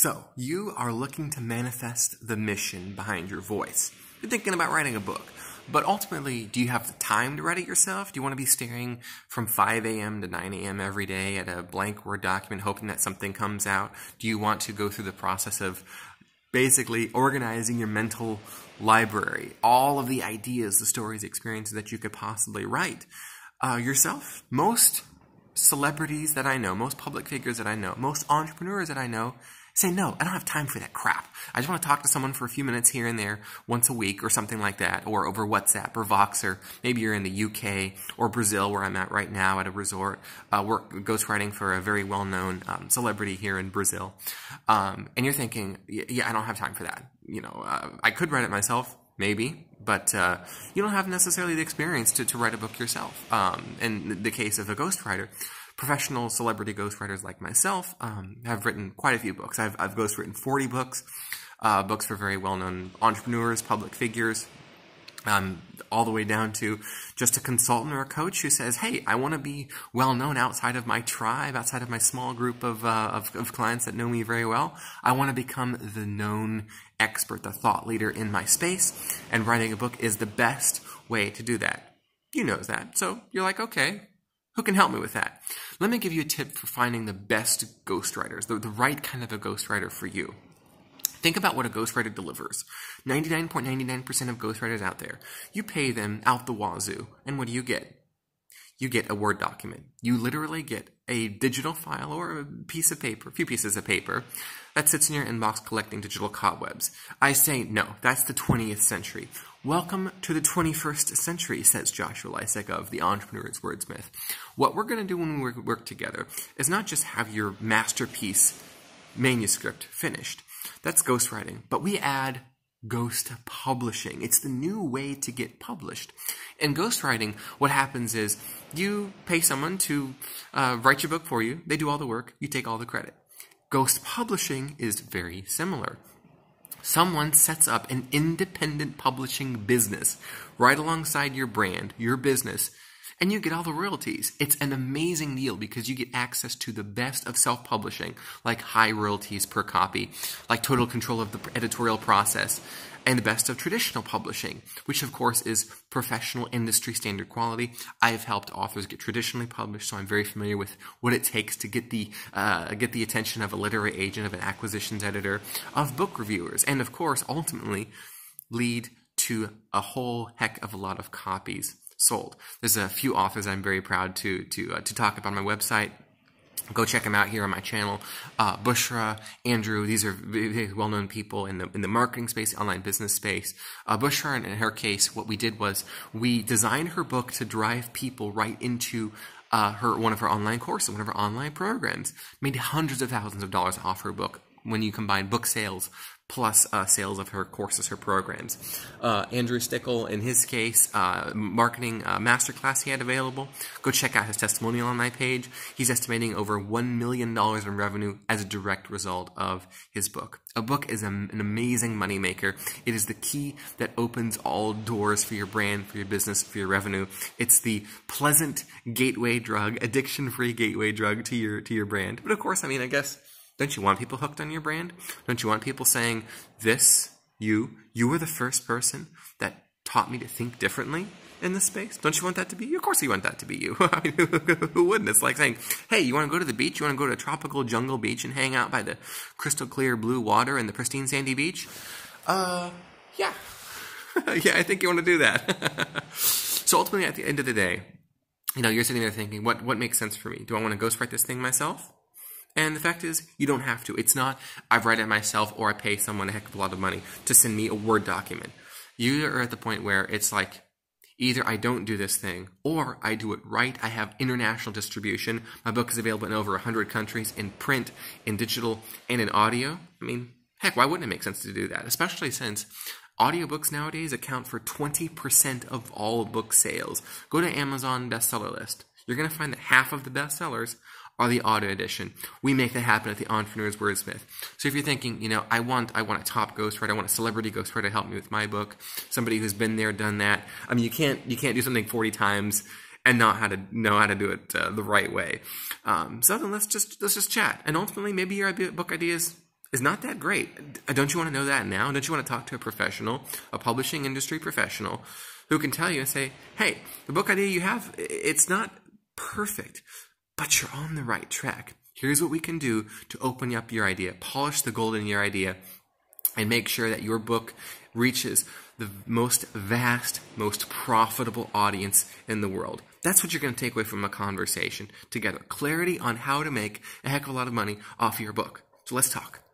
So, you are looking to manifest the mission behind your voice. You're thinking about writing a book, but ultimately, do you have the time to write it yourself? Do you want to be staring from 5 a.m. to 9 a.m. every day at a blank Word document hoping that something comes out? Do you want to go through the process of basically organizing your mental library, all of the ideas, the stories, experiences that you could possibly write yourself? Most celebrities that I know, most public figures that I know, most entrepreneurs that I know say, no, I don't have time for that crap. I just want to talk to someone for a few minutes here and there once a week or something like that, or over WhatsApp or Vox, or maybe you're in the UK or Brazil where I'm at right now at a resort, ghostwriting for a very well-known celebrity here in Brazil. And you're thinking, yeah, I don't have time for that. You know, I could write it myself, maybe, but you don't have necessarily the experience to write a book yourself. In the case of a ghostwriter, professional celebrity ghostwriters like myself have written quite a few books. I've ghostwritten 40 books, books for very well-known entrepreneurs, public figures, all the way down to just a consultant or a coach who says, hey, I want to be well-known outside of my tribe, outside of my small group of clients that know me very well. I want to become the known expert, the thought leader in my space, and writing a book is the best way to do that. You know that. So you're like, okay, who can help me with that? Let me give you a tip for finding the best ghostwriters, the right kind of a ghostwriter for you. Think about what a ghostwriter delivers. 99.99% of ghostwriters out there, you pay them out the wazoo, and what do you get? You get a Word document. You literally get a digital file or a piece of paper, a few pieces of paper, that sits in your inbox collecting digital cobwebs. I say, no, that's the 20th century. Welcome to the 21st century, says Joshua Lisec of The Entrepreneur's Wordsmith. What we're going to do when we work together is not just have your masterpiece manuscript finished. That's ghostwriting. But we add ghost publishing. It's the new way to get published. In ghostwriting, what happens is you pay someone to write your book for you. They do all the work. You take all the credit. Ghost publishing is very similar. Someone sets up an independent publishing business right alongside your brand, your business, and you get all the royalties. It's an amazing deal because you get access to the best of self-publishing, like high royalties per copy, like total control of the editorial process, and the best of traditional publishing, which of course is professional industry standard quality. I have helped authors get traditionally published, so I'm very familiar with what it takes to get the attention of a literary agent, of an acquisitions editor, of book reviewers, and of course ultimately lead to a whole heck of a lot of copies sold. There's a few authors I'm very proud to talk about on my website. Go check them out here on my channel. Bushra, Andrew, these are very well-known people in the marketing space, the online business space. Bushra, in her case, what we did was we designed her book to drive people right into one of her online courses, one of her online programs. Made hundreds of thousands of dollars off her book when you combine book sales plus sales of her courses, her programs. Andrew Stickle, in his case, marketing masterclass he had available. Go check out his testimonial on my page. He's estimating over $1 million in revenue as a direct result of his book. A book is an amazing moneymaker. It is the key that opens all doors for your brand, for your business, for your revenue. It's the pleasant gateway drug, addiction-free gateway drug to your brand. But of course, I mean, I guess, don't you want people hooked on your brand? Don't you want people saying, you were the first person that taught me to think differently in this space? Don't you want that to be you? Of course you want that to be you. I mean, who wouldn't? It's like saying, hey, you want to go to the beach? You want to go to a tropical jungle beach and hang out by the crystal clear blue water and the pristine sandy beach? Yeah. Yeah, I think you want to do that. So ultimately, at the end of the day, you know, you're sitting there thinking, what makes sense for me? Do I want to ghostwrite this thing myself? And the fact is, you don't have to. It's not, I write it myself or I pay someone a heck of a lot of money to send me a Word document. You are at the point where it's like, either I don't do this thing, or I do it right. I have international distribution. My book is available in over 100 countries, in print, in digital, and in audio. I mean, heck, why wouldn't it make sense to do that? Especially since audiobooks nowadays account for 20% of all book sales. Go to Amazon bestseller list. You're going to find that half of the bestsellers are the audio edition. We make that happen at the Entrepreneur's Wordsmith. So if you're thinking, you know, I want a top ghostwriter, I want a celebrity ghostwriter to help me with my book, somebody who's been there, done that. I mean, you can't do something 40 times and not know how to do it the right way. So then let's just chat. And ultimately, maybe your book idea is is not that great. Don't you want to know that now? Don't you want to talk to a professional, a publishing industry professional, who can tell you and say, hey, the book idea you have, it's not perfect, but you're on the right track. Here's what we can do to open up your idea, polish the gold in your idea, and make sure that your book reaches the most vast, most profitable audience in the world. That's what you're going to take away from a conversation together. Clarity on how to make a heck of a lot of money off your book. So let's talk.